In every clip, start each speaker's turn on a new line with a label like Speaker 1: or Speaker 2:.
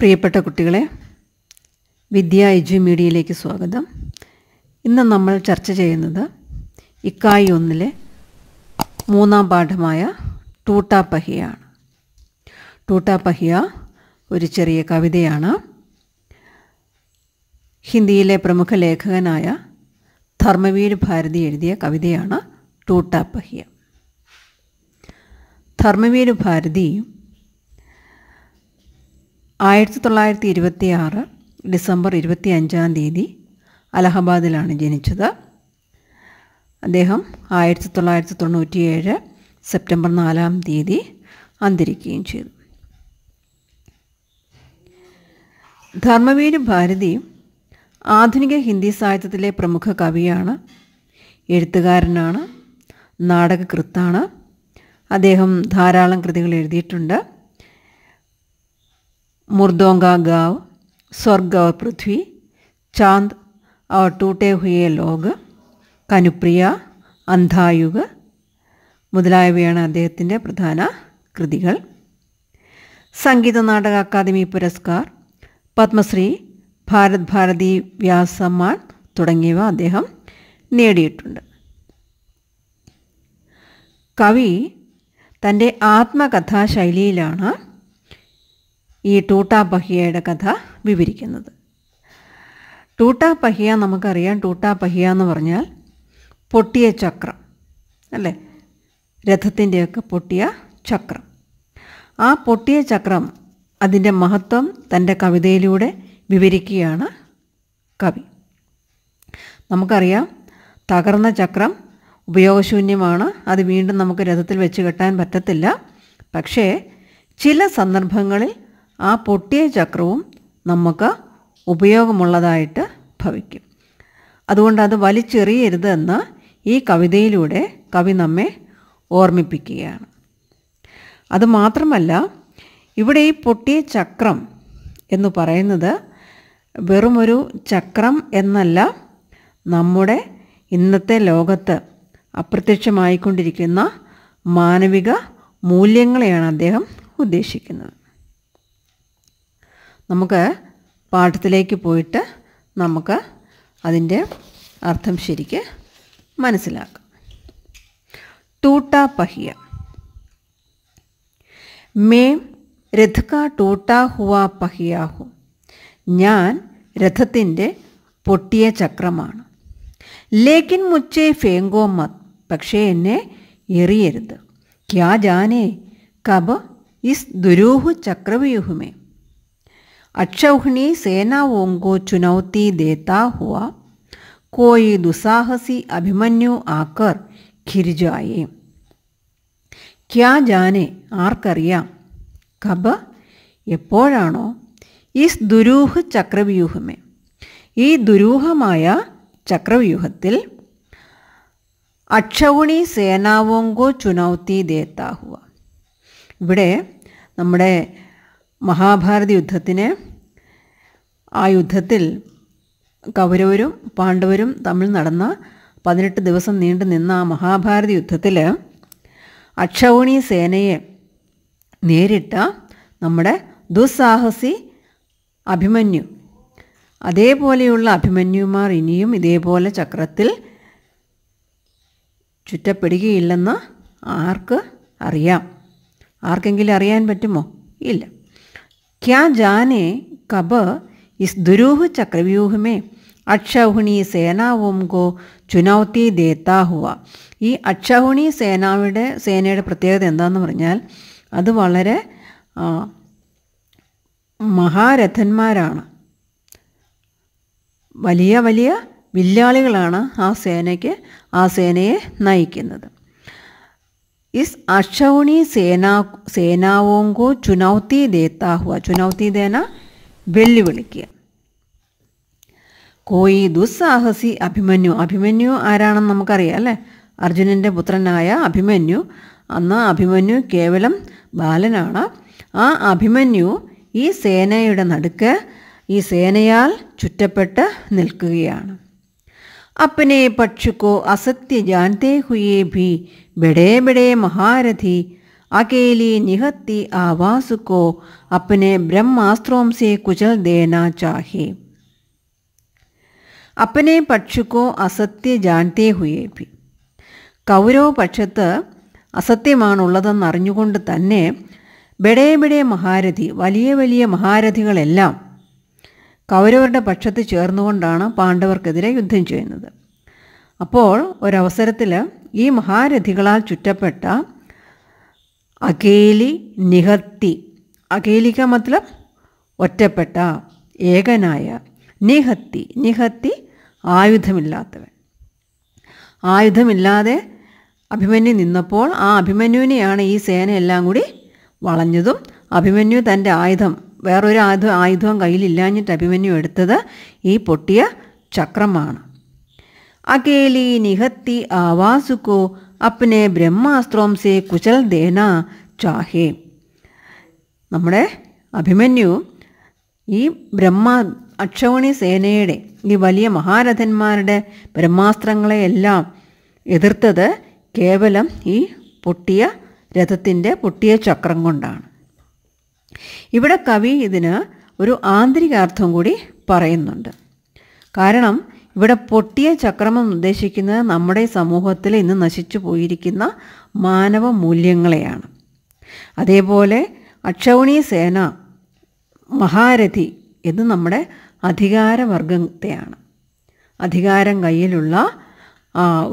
Speaker 1: പ്രിയപ്പെട്ട കുട്ടികളെ, വിദ്യ എജു മീഡിയയിലേക്ക് സ്വാഗതം. ഇന്ന് നമ്മൾ ചർച്ച ചെയ്യുന്നത് ഇക്കായി 1-ലെ 3-ാം പാഠമായ ടൂട്ടാ പഹിയാണ്. ടൂട്ടാ പഹിയ ഒരു ചെറിയ കവിതയാണ്. ഹിന്ദിയിലെ പ്രമുഖ ലേഖകനായ ധർമ്മവീർ ഭാരതി എഴുതിയ കവിതയാണ് ടൂട്ടാ പഹിയ. ധർമ്മവീർ ഭാരതി 1926 ഡിസംബർ 25 അലഹബാദിലാണ് ജനിച്ചത്. അദ്ദേഹം 1997 സെപ്റ്റംബർ 4 അന്തരിക്കുകയും ചെയ്തു. ധർമ്മവീർ ഭാരതി ആധുനിക ഹിന്ദി സാഹിത്യത്തിലെ പ്രമുഖ കവിയാണ്, എഴുത്തുകാരനാണ്, നാടകകൃത്താണ്. അദ്ദേഹം ധാരാളം കൃതികൾ എഴുതിയിട്ടുണ്ട്. മുർദോങ്ക ഗാവ്, സ്വർഗ് ഔർ പൃഥ്വി, ചാന്ദ് ഔർ ടൂട്ടേ ഹുയേ ലോഗ്, കനുപ്രിയ, അന്ധായുഗ് മുതലായവയാണ് അദ്ദേഹത്തിൻ്റെ പ്രധാന കൃതികൾ. സംഗീത നാടക അക്കാദമി പുരസ്കാർ, പത്മശ്രീ, ഭാരത് ഭാരതി വ്യാസ് സമ്മാൻ തുടങ്ങിയവ അദ്ദേഹം നേടിയിട്ടുണ്ട്. കവി തൻ്റെ ആത്മകഥാശൈലിയിലാണ് ഈ ടൂട്ടാ പഹിയയുടെ കഥ വിവരിക്കുന്നത്. ടൂട്ടാ പഹിയ നമുക്കറിയാം. ടൂട്ടാ പഹിയ എന്ന് പറഞ്ഞാൽ പൊട്ടിയ ചക്രം അല്ലേ, രഥത്തിൻ്റെയൊക്കെ പൊട്ടിയ ചക്രം. ആ പൊട്ടിയ ചക്രം, അതിൻ്റെ മഹത്വം തൻ്റെ കവിതയിലൂടെ വിവരിക്കുകയാണ് കവി. നമുക്കറിയാം, തകർന്ന ചക്രം ഉപയോഗശൂന്യമാണ്. അത് വീണ്ടും നമുക്ക് രഥത്തിൽ വെച്ച് കെട്ടാൻ പറ്റത്തില്ല. പക്ഷേ ചില സന്ദർഭങ്ങളിൽ ആ പൊട്ടിയ ചക്രവും നമുക്ക് ഉപയോഗമുള്ളതായിട്ട് ഭവിക്കും. അതുകൊണ്ട് അത് വലിച്ചെറിയരുത് എന്ന് ഈ കവിതയിലൂടെ കവി നമ്മെ ഓർമ്മിപ്പിക്കുകയാണ്. അതുമാത്രമല്ല, ഇവിടെ ഈ പൊട്ടിയ ചക്രം എന്ന് പറയുന്നത് വെറുമൊരു ചക്രം എന്നല്ല, നമ്മുടെ ഇന്നത്തെ ലോകത്ത് അപ്രത്യക്ഷമായിക്കൊണ്ടിരിക്കുന്ന മാനവിക മൂല്യങ്ങളെയാണ് അദ്ദേഹം ഉദ്ദേശിക്കുന്നത്. നമുക്ക് പാഠത്തിലേക്ക് പോയിട്ട് നമുക്ക് അതിൻ്റെ അർത്ഥം ശരിക്ക് മനസ്സിലാക്കാം. ടൂട്ടാ പഹിയ. മേ രഥ കാ ടൂട്ടാ ഹുവാ പഹിയ ഹും. ഞാൻ രഥത്തിൻ്റെ പൊട്ടിയ ചക്രമാണ്. ലേക്കിൻ മുച്ചേ ഫേങ്കോ മത്. പക്ഷേ എന്നെ എറിയരുത്. ക്യാ ജാനേ കബ് ഇസ് ദുരൂഹ് ചക്രവ്യൂഹമേ. अक्षौहिणी सेनाओं को चुनौती देता हुआ कोई दुस्साहसी अभिमन्यु आकर घिर जाए. क्या जाने, ആർക്കറിയാം, കബ് എപ്പോഴാണോ, ഇസ് ദുരൂഹ് ചക്രവ്യൂഹമേ, ഈ ദുരൂഹമായ ചക്രവ്യൂഹത്തിൽ, അക്ഷൗഹിണി സേനാവോങ്കോ ചുനൗത്തി ദേത്താ ഹുവ. ഇവിടെ നമ്മുടെ മഹാഭാരത യുദ്ധത്തിന്, ആ യുദ്ധത്തിൽ കൗരവരും പാണ്ഡവരും തമ്മിൽ നടന്ന 18 ദിവസം നീണ്ടു നിന്ന ആ മഹാഭാരത യുദ്ധത്തിൽ അക്ഷൗഹിണി സേനയെ നേരിട്ട നമ്മുടെ ദുസ്സാഹസി അഭിമന്യു, അതേപോലെയുള്ള അഭിമന്യുമാർ ഇനിയും ഇതേപോലെ ചക്രത്തിൽ ചുറ്റപ്പെടുകയില്ലെന്ന് ആർക്ക് അറിയാം? ആർക്കെങ്കിലും അറിയാൻ പറ്റുമോ? ഇല്ല. ക്യാ ജാനെ കബ് ഇസ് ദുരൂഹ് ചക്രവ്യൂഹമേ അക്ഷൗഹിണി സേനാവും കോ ചുനൗത്തി ദേത്താ ഹുവ. ഈ അക്ഷൗഹിണി സേനയുടെ പ്രത്യേകത എന്താണെന്ന് പറഞ്ഞാൽ, അത് വളരെ മഹാരഥന്മാരാണ്, വലിയ വലിയ വില്ലാളികളാണ് ആ സേനയെ നയിക്കുന്നത്. ഇസ് അക്ഷൗഹിണി സേനാവോं को चुनौती देता हुआ. चुनौती देना, വെല്ലുവിളിക്കുക. കോയി ദുസ്സാഹസി അഭിമന്യു. അഭിമന്യു ആരാണെന്ന് നമുക്കറിയാം അല്ലേ, അർജുനൻ്റെ പുത്രനായ അഭിമന്യു. അന്ന് അഭിമന്യു കേവലം ബാലനാണ്. ആ അഭിമന്യു ഈ സേനയുടെ നടുക്ക്, ഈ സേനയാൽ ചുറ്റപ്പെട്ട് നിൽക്കുകയാണ്. अपने पक्ष को असत्य जानते हुए भी बड़े बड़े महारथी अकेली निहत्ती आवास को अपने ब्रह्मास्त्रों से कुचल देना चाहिए. अपने पक्ष को असत्य जानते हुए भी. കൗരവ പക്ഷത്ത് അസത്യമാണുള്ളതെന്ന് അറിഞ്ഞുകൊണ്ട് തന്നെ ബഡേ ബഡേ മഹാരഥി, വലിയ വലിയ മഹാരഥികളെല്ലാം കൗരവരുടെ പക്ഷത്ത് ചേർന്നുകൊണ്ടാണ് പാണ്ഡവർക്കെതിരെ യുദ്ധം ചെയ്യുന്നത്. അപ്പോൾ ഒരവസരത്തിൽ ഈ മഹാരഥികളാൽ ചുറ്റപ്പെട്ട അകേലി നിഹത്തി, അകേലിക മത്ലബ് ഒറ്റപ്പെട്ട, ഏകനായ, നിഹത്തി, നിഹത്തി ആയുധമില്ലാത്തവൻ, ആയുധമില്ലാതെ അഭിമന്യു നിന്നപ്പോൾ ആ അഭിമന്യുവിനെയാണ് ഈ സേനയെല്ലാം കൂടി വളഞ്ഞതും. അഭിമന്യു തൻ്റെ ആയുധം, വേറൊരു ആയുധവും കയ്യിലില്ലാഞ്ഞിട്ട് അഭിമന്യു എടുത്തത് ഈ പൊട്ടിയ ചക്രമാണ്. അകേലി നിഹത്തി ആവാസുക്കോ അപ്നെ ബ്രഹ്മാസ്ത്രോം സേ കുചൽ ദേന ചാഹേ. നമ്മുടെ അഭിമന്യു ഈ അക്ഷൗണി സേനയുടെ, ഈ വലിയ മഹാരഥന്മാരുടെ ബ്രഹ്മാസ്ത്രങ്ങളെയെല്ലാം എതിർത്തത് കേവലം ഈ പൊട്ടിയ രഥത്തിൻ്റെ പൊട്ടിയ ചക്രം കൊണ്ടാണ്. ഇവിടെ കവി ഇതിന് ഒരു ആന്തരികാർത്ഥം കൂടി പറയുന്നുണ്ട്. കാരണം ഇവിടെ പൊട്ടിയ ചക്രമെന്ന് ഉദ്ദേശിക്കുന്നത് നമ്മുടെ സമൂഹത്തിൽ ഇന്ന് നശിച്ചു പോയിരിക്കുന്ന മാനവ മൂല്യങ്ങളെയാണ്. അതേപോലെ അക്ഷൗണി സേന, മഹാരഥി എന്ന് നമ്മുടെ അധികാരവർഗത്തെയാണ്. അധികാരം കയ്യിലുള്ള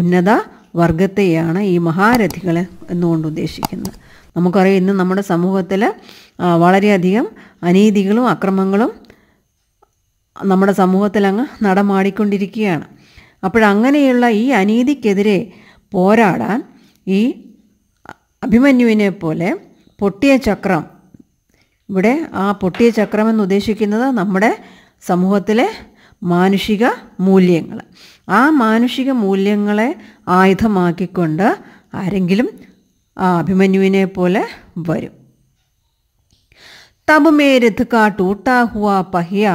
Speaker 1: ഉന്നത വർഗത്തെയാണ് ഈ മഹാരഥികൾ എന്നുകൊണ്ട് ഉദ്ദേശിക്കുന്നത്. നമുക്കറിയാം ഇന്ന് നമ്മുടെ സമൂഹത്തിൽ വളരെയധികം അനീതികളും അക്രമങ്ങളും നമ്മുടെ സമൂഹത്തിൽ അങ്ങ് നടമാടിക്കൊണ്ടിരിക്കുകയാണ്. അപ്പോഴങ്ങനെയുള്ള ഈ അനീതിക്കെതിരെ പോരാടാൻ ഈ അഭിമന്യുവിനെ പോലെ പൊട്ടിയ ചക്രം, ഇവിടെ ആ പൊട്ടിയ ചക്രമെന്ന് ഉദ്ദേശിക്കുന്നത് നമ്മുടെ സമൂഹത്തിലെ മാനുഷിക മൂല്യങ്ങൾ. ആ മാനുഷിക മൂല്യങ്ങളെ ആയുധമാക്കിക്കൊണ്ട് ആരെങ്കിലും ആ അഭിമന്യുവിനെ പോലെ വരും. തബ് മേ രഥ് കാ ടൂട്ടാ ഹുവാ പഹിയ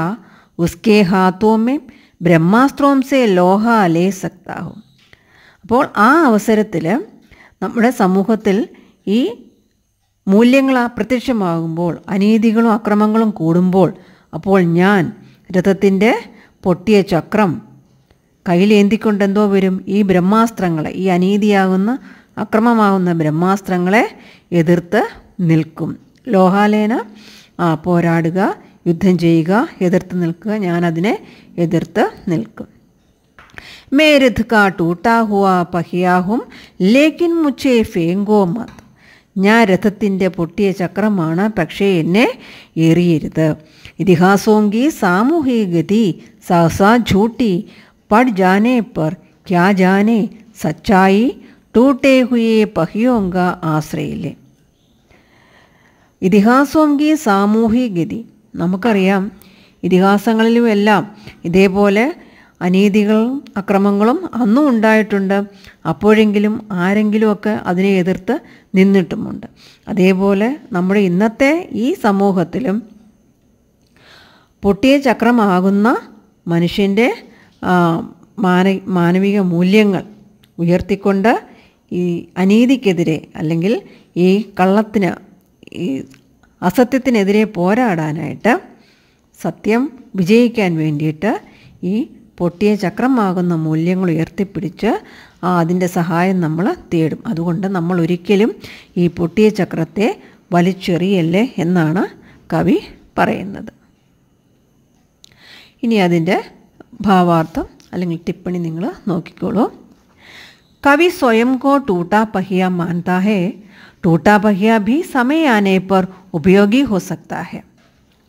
Speaker 1: ഉസ്കെ ഹാത്തോ മേ ബ്രഹ്മാസ്ത്രോം സേ ലോഹ ലേ സക്താ ഹും. അപ്പോൾ ആ അവസരത്തിൽ നമ്മുടെ സമൂഹത്തിൽ ഈ മൂല്യങ്ങൾ അപ്രത്യക്ഷമാകുമ്പോൾ, അനീതികളും അക്രമങ്ങളും കൂടുമ്പോൾ, അപ്പോൾ ഞാൻ രഥത്തിൻ്റെ പൊട്ടിയ ചക്രം കയ്യിലേന്തിക്കൊണ്ടെന്തോ വരും, ഈ ബ്രഹ്മാസ്ത്രങ്ങളെ, ഈ അനീതിയാകുന്ന അക്രമമാകുന്ന ബ്രഹ്മാസ്ത്രങ്ങളെ എതിർത്ത് നിൽക്കും. ലോഹാലേന പോരാടുക, യുദ്ധം ചെയ്യുക, എതിർത്ത് നിൽക്കുക, ഞാനതിനെ എതിർത്ത് നിൽക്കും. മേ രഥ് കാ ടൂട്ടാ ഹുവാ പഹിയാഹും ലേക്കിൻ മുച്ചേ ഫേങ്കോ മത്. ഞാൻ രഥത്തിൻ്റെ പൊട്ടിയ ചക്രമാണ്, പക്ഷേ എന്നെ എറിയരുത്. ഇതിഹാസോങ്കി സാമൂഹിക ഗതി സഹസാ ഝൂട്ടി പട് ജാനെ പർ ക്യാ ജാനെ സച്ചായി ടൂട്ടേ ഹുയേ പഹിയോങ്ക ആശ്രയിലെ. ഇതിഹാസോങ്കി സാമൂഹിക ഗതി. നമുക്കറിയാം ഇതിഹാസങ്ങളിലുമെല്ലാം ഇതേപോലെ അനീതികളും അക്രമങ്ങളും അന്നും ഉണ്ടായിട്ടുണ്ട്. അപ്പോഴെങ്കിലും ആരെങ്കിലുമൊക്കെ അതിനെ എതിർത്ത് നിന്നിട്ടുമുണ്ട്. അതേപോലെ നമ്മുടെ ഇന്നത്തെ ഈ സമൂഹത്തിലും പൊട്ടിയ ചക്രമാകുന്ന മനുഷ്യൻ്റെ മാനവിക മൂല്യങ്ങൾ ഉയർത്തിക്കൊണ്ട് ഈ അനീതിക്കെതിരെ, അല്ലെങ്കിൽ ഈ കള്ളത്തിന്, ഈ അസത്യത്തിനെതിരെ പോരാടാനായിട്ട്, സത്യം വിജയിക്കാൻ വേണ്ടിയിട്ട് ഈ പൊട്ടിയ ചക്രമാകുന്ന മൂല്യങ്ങൾ ഉയർത്തിപ്പിടിച്ച് അതിൻ്റെ സഹായം നമ്മൾ തേടും. അതുകൊണ്ട് നമ്മൾ ഒരിക്കലും ഈ പൊട്ടിയ ചക്രത്തെ വലിച്ചെറിയല്ലേ എന്നാണ് കവി പറയുന്നത്. ഇനി അതിൻ്റെ ഭാവാർത്ഥം അല്ലെങ്കിൽ टिप्पणी നിങ്ങൾ നോക്കിക്കോളൂ. कवि स्वयं को टूटा पहिया मानता है. टूटा पहिया भी समय आने पर उपयोगी हो सकता है.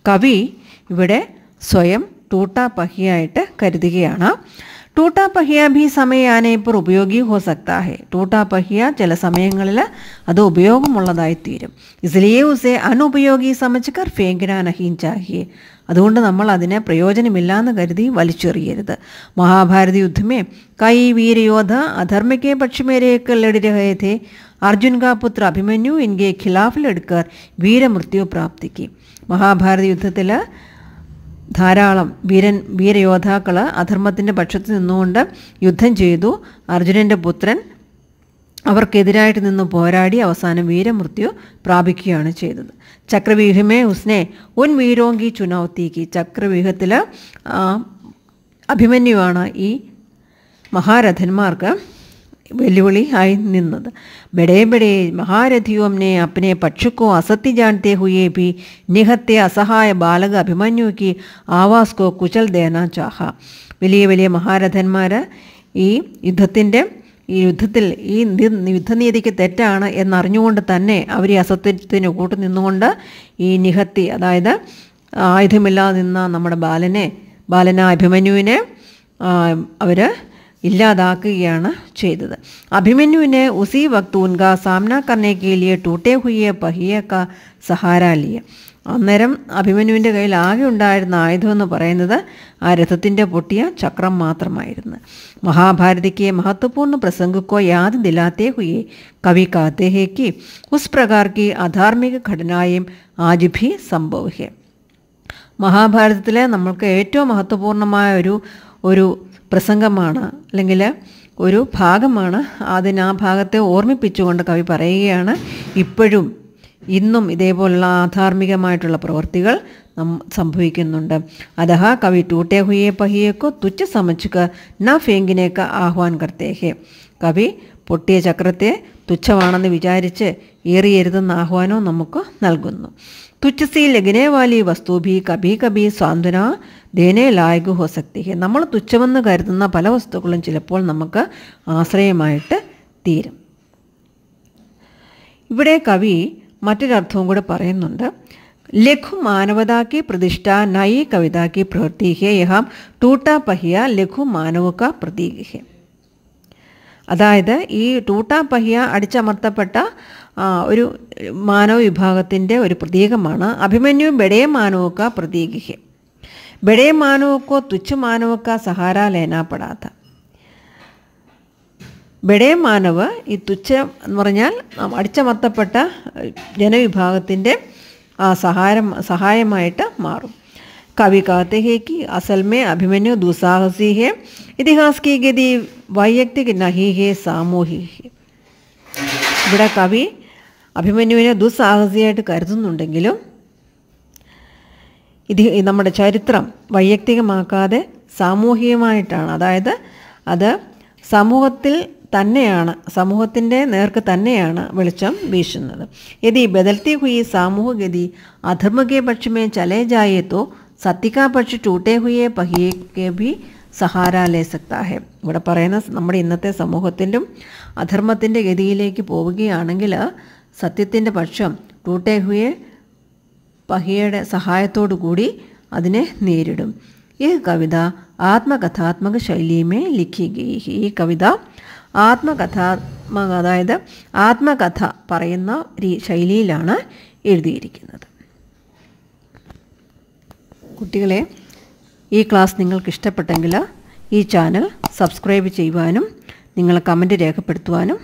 Speaker 1: കവി ഇവിടെ സ്വയം ടൂട്ടാ पहिയായിട്ട് കരുതുകയാണ്. ടൂട്ടാ पहिया भी समय आने पर उपयोगी हो सकता है. ടൂട്ടാ पहिया ചില സമയങ്ങളിൽ അത് ഉപയോഗമുള്ളതായിത്തീരും. इसलिए उसे अनुपयोगी समझकर फेंकना नहीं चाहिए. അതുകൊണ്ട് നമ്മൾ അതിനെ പ്രയോജനമില്ലാന്ന് കരുതി വലിച്ചെറിയരുത്. महाभारत युद्ध में कई वीर योद्धा अधर्म के पक्ष में रहकर लड़ रहे थे. अर्जुन का पुत्र अभिमन्यु इनके खिलाफ लड़कर वीरमृत्यु प्राप्त की. മഹാഭാരത യുദ്ധത്തിൽ ധാരാളം വീരയോദ്ധാക്കൾ അധർമ്മത്തിൻ്റെ പക്ഷത്ത് നിന്നുകൊണ്ട് യുദ്ധം ചെയ്തു. അർജുനൻ്റെ പുത്രൻ അവർക്കെതിരായിട്ട് നിന്ന് പോരാടി അവസാനം വീരമൃത്യു പ്രാപിക്കുകയാണ് ചെയ്തത്. ചക്രവ്യൂഹമേ ഉസ്നെ ഉൻ വീരോങ്കി ചുനൗത്തിക്ക്, ചക്രവ്യൂഹത്തിൽ അഭിമന്യുവാണ് ഈ മഹാരഥന്മാർക്ക് വെല്ലുവിളി ആയി നിന്നത്. ബഡേ ബഡേ മഹാരഥിയോം ने अपने पक्ष को असत्य जानते हुए भी निहत्ते असहाय बालक अभिमन्यु की आवास को कुचल देना चाहा. വലിയ വലിയ മഹാരഥന്മാർ ഈ യുദ്ധത്തിൽ ഈ യുദ്ധനീതിക്ക് തെറ്റാണ് എന്നറിഞ്ഞുകൊണ്ട് തന്നെ അവർ ഈ അസത്യത്തിന് കൂട്ടു നിന്നുകൊണ്ട് ഈ നിഹത്തി, അതായത് ആയുധമില്ലാതെ നിന്ന നമ്മുടെ ബാലനായ അഭിമന്യുവിനെ അവർ ഇല്ലാതാക്കുകയാണ് ചെയ്തത്. അഭിമന്യുവിനെ ഉസി വക്ത് ഉൻകാ സാമന കർനെ കെ ലിയെ ടൂട്ടേ ഹുയെ പഹിയ കാ സഹാര ലിയ. അന്നേരം അഭിമന്യുവിൻ്റെ കയ്യിൽ ആകെ ഉണ്ടായിരുന്ന ആയുധമെന്ന് പറയുന്നത് ആ രഥത്തിൻ്റെ പൊട്ടിയ ചക്രം മാത്രമായിരുന്നു. മഹാഭാരതിക്ക് മഹത്വപൂർണ്ണ പ്രസംഗക്കോ യാദ് ദിലാത്തെ ഹുയെ കവി कहते हैं कि उस प्रकार की अधार्मिक घटनाएं आज भी संभव है. മഹാഭാരതത്തിലെ നമ്മൾക്ക് ഏറ്റവും മഹത്വപൂർണ്ണമായ ഒരു പ്രസംഗമാണ്, അല്ലെങ്കിൽ ഒരു ഭാഗമാണ്. ആ ഭാഗത്തെ ഓർമ്മിപ്പിച്ചുകൊണ്ട് കവി പറയുകയാണ്, ഇപ്പോഴും ഇന്നും ഇതേപോലുള്ള ആധാർമികമായിട്ടുള്ള പ്രവൃത്തികൾ സംഭവിക്കുന്നുണ്ട്. അതഹ കവി ടൂട്ടേ ഹുയെ പഹിയേക്കോ തുച്ഛ സമച്ചുക ന ഫേങ്കിനേക്ക ആഹ്വാൻ കർത്തേഹേ. കവി പൊട്ടിയ ചക്രത്തെ തുച്ഛമാണെന്ന് വിചാരിച്ച് ഏറിയരുതെന്ന ആഹ്വാനവും നമുക്ക് നൽകുന്നു. തുച്ഛസി ലഗനെ വാലി വസ്തു ഭി കഭി കഭി സാന്ത്വന ദേനെ ലായക് ഹോ സക്തി ഹെ. നമ്മൾ തുച്ഛമെന്ന് കരുതുന്ന പല വസ്തുക്കളും ചിലപ്പോൾ നമുക്ക് ആശ്രയമായിട്ട് തീരും. ഇവിടെ കവി മറ്റൊരർത്ഥവും കൂടെ പറയുന്നുണ്ട്. ലഘു മാനവതാ की प्रतिष्ठा नई कविता की प्रवृत्ति है. यह टूटा पहिया ലഘു മാനവ का प्रतीक है. അതായത് ഈ ടൂട്ടാ പഹിയ അടിച്ചമർത്തപ്പെട്ട ഒരു മാനവ വിഭാഗത്തിൻ്റെ ഒരു പ്രതീകമാണ്. അഭിമന്യു ബഡേ മാനവ का प्रतीक है. ബഡേ മാനവ को തുച്ഛ മാനവ का सहारा लेना पड़ा था. ബഡേ മാനവ് ഈ തുച്ഛ എന്ന് പറഞ്ഞാൽ അടിച്ചമർത്തപ്പെട്ട ജനവിഭാഗത്തിൻ്റെ സഹായമായിട്ട് മാറും. कवि कहते हैं कि असल में अभिमन्यु दुस्साहसी है. इतिहास की गति वैयक्तिक नहीं है, सामूहिक है. ഇവിടെ കവി അഭിമന്യുവിനെ ദുസ്സാഹസിയായിട്ട് കരുതുന്നുണ്ടെങ്കിലും നമ്മുടെ ചരിത്രം വൈയക്തികമാക്കാതെ സാമൂഹികമായിട്ടാണ്, അതായത് അത് സമൂഹത്തിൻ്റെ നേർക്ക് തന്നെയാണ് വെളിച്ചം വീശുന്നത്. യദി ബദൽത്തി ഹുയി സാമൂഹ്യഗതി അധർമ്മ കെ പക്ഷ മേ ചലേ ജായേ തോ സത്യ കാ പക്ഷ ടൂട്ടേ ഹുയെ പഹിയെ കെ ഭി സഹാര ലേ സക്താ ഹെ. ഇവിടെ പറയുന്ന നമ്മുടെ ഇന്നത്തെ സമൂഹത്തിലും അധർമ്മത്തിൻ്റെ ഗതിയിലേക്ക് പോവുകയാണെങ്കിൽ സത്യത്തിൻ്റെ പക്ഷം ടൂട്ടേ ഹുയെ പഹിയയുടെ സഹായത്തോടു കൂടി അതിനെ നേരിടും. ഈ കവിത ആത്മകഥാത്മക ശൈലിമേ ലിഖി ഗയി. ഈ കവിത അതായത് ആത്മകഥ പറയുന്ന ശൈലിയിലാണ് എഴുതിയിരിക്കുന്നത്. കുട്ടികളെ, ഈ ക്ലാസ് നിങ്ങൾക്ക് ഇഷ്ടപ്പെട്ടെങ്കിൽ ഈ ചാനൽ സബ്സ്ക്രൈബ് ചെയ്യുവാനും നിങ്ങൾ കമൻറ്റ് രേഖപ്പെടുത്തുവാനും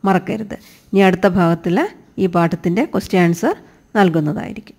Speaker 1: മറക്കരുത്. ഇനി അടുത്ത ഭാഗത്തിൽ ഈ പാഠത്തിൻ്റെ ക്വസ്റ്റ്യൻ ആൻസർ നൽകുന്നതായിരിക്കും.